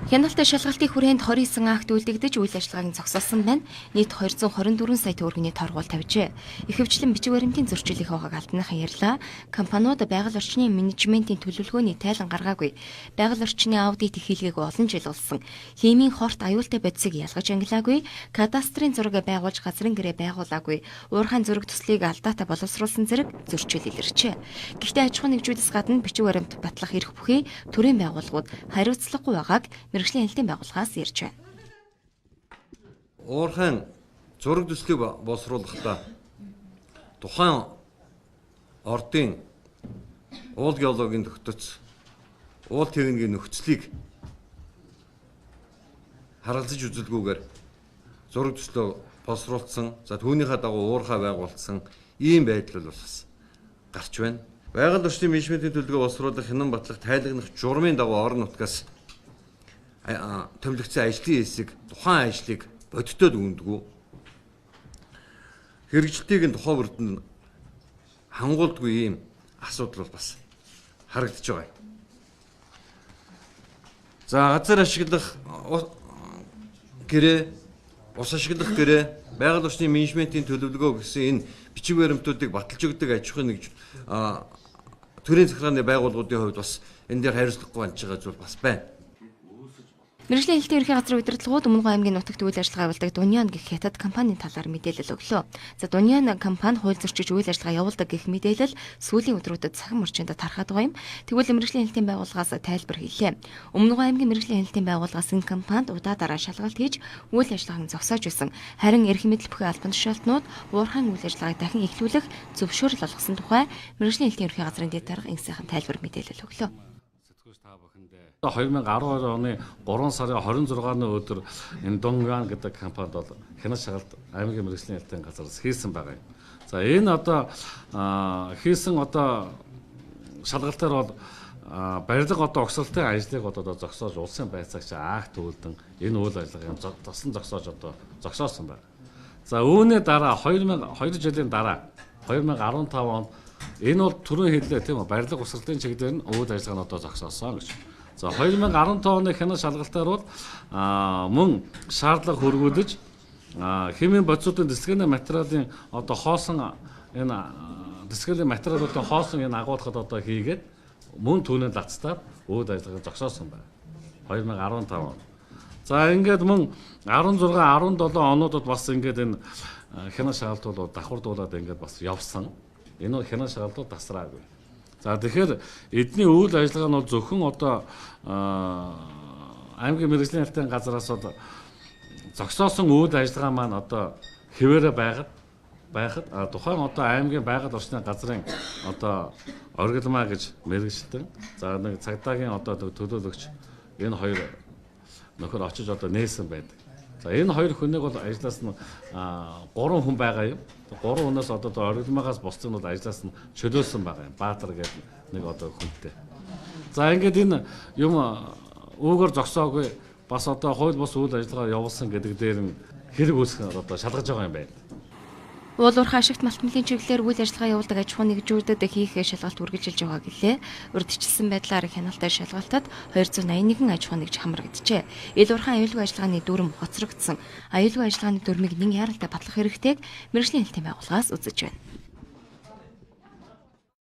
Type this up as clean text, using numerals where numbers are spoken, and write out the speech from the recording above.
Хяналттай шалгалтын хүрээнд 29 акт үлдэгдэж үйл ажиллагааг зогсоосон байна. Нийт 224 сая төгрөгийн торгуул тавьжээ. Ихэвчлэн бичиг баримтын зөрчилийг хувааг албаныхан ярьлаа. Компаниуд байгаль орчны менежментийн төлөвлөгөөний тайлан гаргаагүй. Байгаль орчны аудит хийлгээг олон жил болсон. Химийн хорт аюултай бодисыг ялгаж ангилаагүй. Кадастрын зураг байгуулж газрын гэрээ байгуулаагүй. Уурхайн зураг төслийг алдаатай боловсруулсан зэрэг зөрчил илэрчээ. Гэхдээ аж ахуйн нэгжүүдээс гадна бичиг баримт батлах эрх бүхий төрийн байгууллагууд хариуцлагагүй байгааг мэргэжлийн хяналтын байгууллагаас ирж байна. Уурхайн зураг төслийг боловсруулахдаа тухайн ордын уул геологийн тогтоц, уул техникийн нөхцөлийг харгалзаж үзэлгүйгээр зураг төслөө боловсруулсан, за түүнийхээ дагуу уурхай байгуулсан ийм байдал бол бас гарч байна. Байгаль орчны менежментийн төлөвлөгөө боловсруулах, хянан батлах, тайлагнах журмын дагуу орон нутгаас томилогдсон ажлын хэсэг тухайн ажлыг бодитод өгдөггүй. Хэрэгжилтийг нь тухайн бүрдэнд хангуулдаггүй ийм асуудал бол бас харагдаж байгаа. За газар ашиглах гэрээ, ус ашиглах гэрээ, байгаль орчны менежментийн төлөвлөгөө гэсэн энэ бичиг баримтуудыг баталж өгдөг аж ахуйн нэгж төрийн захиргааны байгууллагуудын хувьд бас энэ дээр хариуцлагагүй хандж байгаа зүйл бас байна. Мэргэжлийн хяналтын ерхий газрын удирдлагууд Өмнөг аймгийн нутагт үйл ажиллагаа явуулдаг Дуниан гэх хятад компанийн талаар мэдээлэл өглөө. За Дуниан компани хууль зөрчиж үйл ажиллагаа явуулдаг гэх мэдээлэл сүүлийн өдрүүдэд цахим орчинд тархаад байгаа юм. Тэгвэл мэргэжлийн хяналтын байгууллагаас тайлбар хийлээ. Өмнөг аймгийн мэргэжлийн хяналтын байгууллагаас энэ компанид удаа дараа шалгалт хийж үйл ажиллагааг зогсоож байсан. Харин эрх мэдэл бүхий албан тушаалтнууд уурхайн үйл ажиллагааг дахин эхлүүлэх зөвшөөрөл олгосон тухай мэргэжлийн хяналтын ерхий газрын дэд дарга ингийн тайлбар мэдээлэл өглөө. 2012 оны 3 сарын 26-ны өдөр энэ Дунган гэдэг компанид бол хяналт шалгалт аймгийн мэргэжлийн хяналтын газраас хийсэн байгаа юм. За энэ одоо хийсэн одоо шалгалтаар бол барилга одоо огсролтын ажлыг одоо зогсоож улсын байцаагч акт үйлдэн энэ үйл ажиллагааг тослон зогсоож одоо зогсоосон байна. За үүний дараа 2 жилийн дараа 2015 онд энэ бол түрүүн хэллээ тийм үү, барилга огсролтын чиглэлээр нь үйл ажиллагаа нь одоо зогсоосон гэж. За 2015 оны хяналт шалгалтаар бол мөн шаардлага хөрвүүлж химийн бодисуудын дэслэгийн материалын одоо хоосон энэ дэслэгийн материалуудын хоосон энэ агуулгад одоо хийгээд мөн түүний лацтаар үйл ажиллагааг зогсоосон байна. 2015 он. За ингээд мөн 16, 17 онуудад бас ингээд энэ хяналт шалгалтууд давхардуулаад ингээд бас явсан. Энэ хяналт шалгалтууд тасраагүй. За тэгэхээр эдний үйл ажиллагаа нь бол зөвхөн одоо аймгийн мэргэжлийн хяналтын газраас зогсоосон үйл ажиллагаа маань одоо хэвээрээ байхад тухайн одоо аймгийн байгаль орчны газрын одоо оргилмаа гэж мэргэжилтэн за нэг цагдаагийн одоо төлөөлөгч энэ хоёр нөхөр очиж одоо нээсэн байдаг. За энэ хоёр хүнийг бол ажлаас нь 3 хүн байгаа юм. 3 хүнээс одоо оргилмаагаас бусдын бол ажлаас нь чөлөөсөн байгаа юм. Баатар гэдэг нэг одоо хүнтэй. За ингээд энэ юм үүгээр зогсоогүй бас одоо хууль бус үйл ажиллагаа явуулсан гэдэг дээр нь хэрэг үүсгэх одоо шалгаж байгаа юм байна. Уулуурхай ашигт малтмлын чиглэлээр үйл ажиллагаа явуулдаг аж ахуйн нэгжүүдэд хийх шалгалт үргэлжилж байгаа гэлээ. Урьдчилсан байдлаар хяналттай шалгалтад 281 аж ахуйн нэгж хамрагджээ. Ил уурхайн аюулгүй ажиллагааны дүрм хоцрогдсон. Аюулгүй ажиллагааны дүрмийг нэн яаралтай батлах хэрэгтэйг мэргэжлийн хяналтын байгууллагаас үзэж байна.